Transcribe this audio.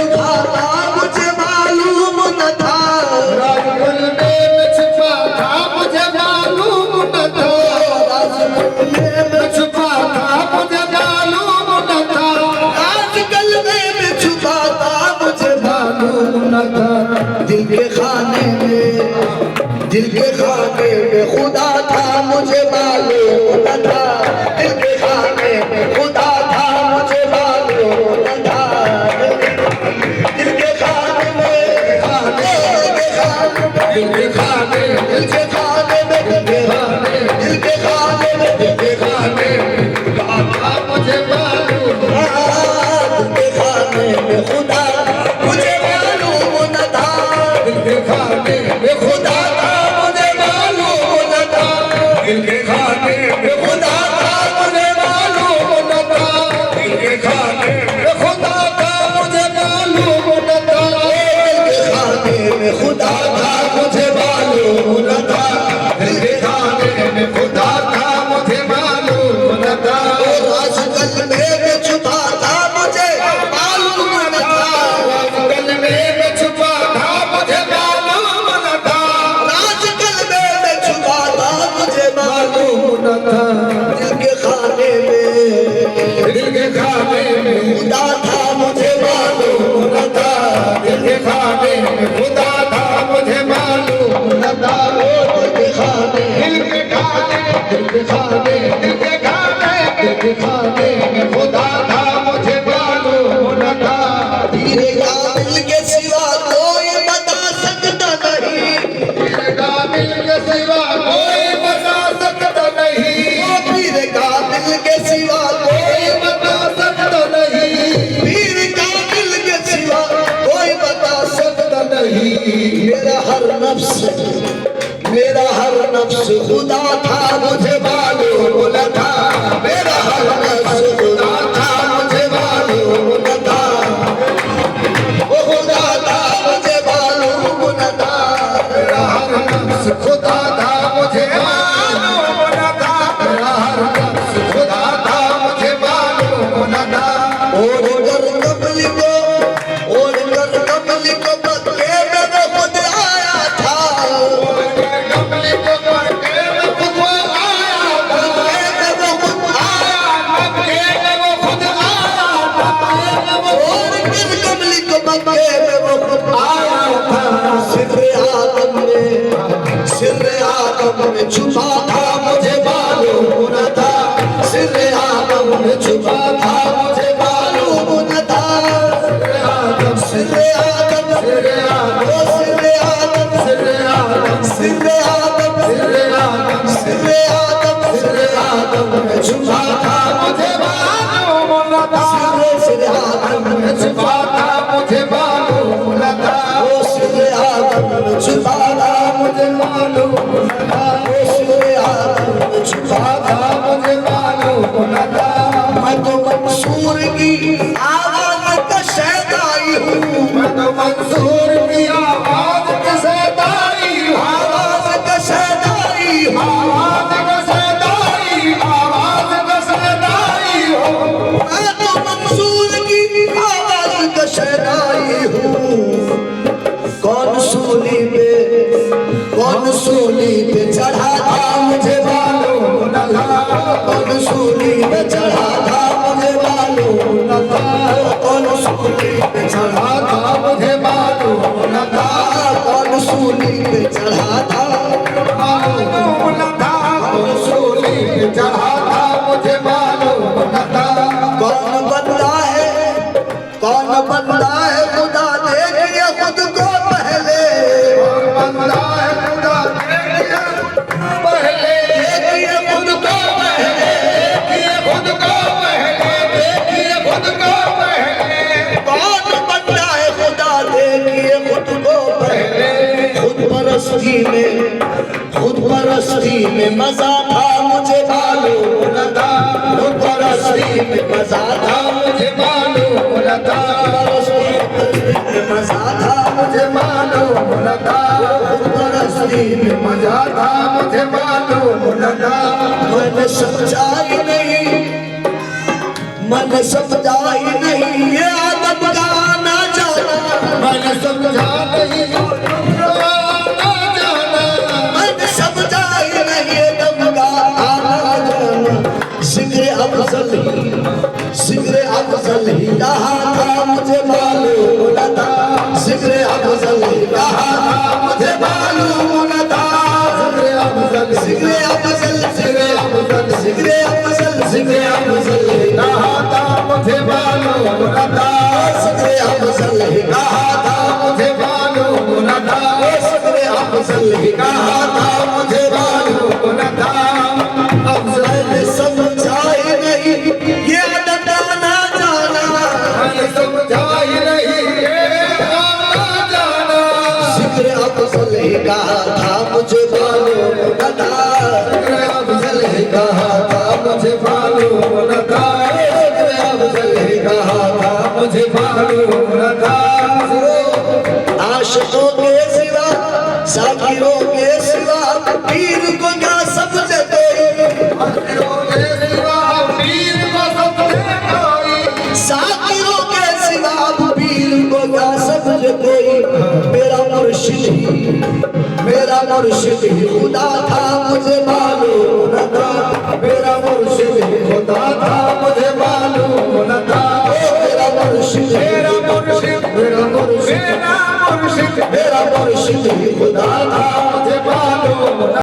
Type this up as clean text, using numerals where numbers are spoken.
छुपा था मुझे मालूम न था, राज गले में छुपा था मुझे मालूम न था, राज गले में छुपा था मुझे मालूम न था, राज गले में छुपा था मुझे मालूम न था। दिल के खाने में खुदा था मुझे मालूम न था, दिल के खाने में खुदा था मुझे मालूम न था। दिल के खाने में दिल के खाने दिल के खाने में दिल के खाने में दिल के खाने था मुझे मालूम, दिल के खाने में खुदा मुझे मालूम न था, दिल के खाने में खुदा था मुझे मालूम न था, दिल के खाने में खुदा था मुझे मालूम न था, दिल के खाने में खुदा था मुझे मालूम न था, दिल के खाने में खुदा था मुझे मालूम न था, दिल के खाने में खुदा था मुझे मालूम न था, राज गले में छुपा था मुझे मालूम न था, गले में छुपा था मुझे मालूम न था, राज गले में छुपा था मुझे मालूम न था, दिल के खाने में दिल के खाने में खुदा था मुझे मालूम न था, दिल के खाने में खुदा था मुझे मालूम न था, दिल के खाने दिल के खाने दिल के खाने दिल के खाने दिल के खाने में खुदा था मुझे मालूम न था, पीर कामिल के सिवा कोई बता सकता नहीं, पीर कामिल के सिवा कोई बता सकता नहीं, पीर कामिल के सिवा कोई बता सकता नहीं, पीर कामिल के सिवा कोई बता सकता नहीं, मेरा हर नफ्स खुदा था मुझे मालूम न था, मेरा हर नफ्स खुदा था मुझे मालूम न था, वो खुदा था मुझे मालूम न था, मेरा हर नफ्स खुदा था मुझे मालूम न था, मेरा हर नफ्स खुदा था मुझे मालूम न था, और कर कमली को मक्के में वो खुद आया था, कमली को करके मैं खुद आया था, मक्के में वो खुद आया था, और कर कमली को मक्के में वो खुद आया था। सिर्रे आदम में छुपा था मुझे मालूम न था, सिर्रे आदम में छुपा था मुझे मालूम न था, सिर्रे आदम सिरे आदम ओ सिर्रे आदम सिरे आदम सिर्रे आदम सिरे आदम सिर्रे आदम में छुपा था मुझे मालूम न था, सिर्रे आदम में छुपा था मुझे मालूम न था, ओ सिर्रे आदम में छुपा था मुझे मालूम न था, ओ सिर्रे आदम में छुपा था। मुझे मालूम न था, मैं तो मंसूर की आवाज का शहदाई हूँ, मैं तो मंसूर की आवाज के सदाई हूँ, आवाज का शहदाई हूँ, आवाज के सदाई, आवाज के सदाई हूँ, मैं तो मंसूर की आवाज का शहदाई हूँ। कौन सूली पे चढ़ा था मुझे मालूम न था, कौन सूली पे चढ़ा था मुझे मालूम न था, कौन सूली पे चढ़ा था मुझे मालूम न था, कौन सूली पे चढ़ा था मालूम न था, सूली पे चढ़ा था मुझे मालूम न था, कौन बंदा है खुदा देखिए खुद को पहले, बंदा है खुदा देखिए पहले, देखिए खुद को पहले, देखिए खुद को पहले, देखिए खुद को पहले, कौन बंदा है खुदा देखिए खुद को पहले। खुद परस्ती में मजा था मुझे मालूम न था, खुद परस्ती में मजा था मुझे मालूम न था, मजा था मुझे मालूम न था, खुद परस्ती में मजा था मुझे मालूम न था, मैंने समझा ही नहीं, मैंने समझा ही नहीं ये आदम का आना जाना जिक्र अफजल ही कहा था मुझे मालूम न था, जिक्र अफजल ही कहा था मुझे मालूम न था, जिक्र अफजल जिक्र अफजल जिक्र अफजल जिक्र अफजल जिक्र अफजल ही कहा था मुझे मालूम न था, जिक्र अफजल ही कहा था मुझे मालूम न था, जिक्र अफजल ही कहा था मुझे मालूम न था। अफजल समझाई नहीं ये अदब ना जाना, समझाई नहीं ये आना जाना, जिक्र अफजल ही कहा था मुझे मालूम न था, जिक्र अफजल ही कहा था मुझे मालूम न था, जिक्र अफजल ही कहा था मुझे मालूम न था। आशिकों के सिवा साकिरों के सिवा पीर को क्या समझे साकिरों के सिवा पीर को समझे कोई, साकिरों के सिवा पीर को क्या समझे कोई, मेरा मुर्शिद ही खुदा था मुझे मालूम न था,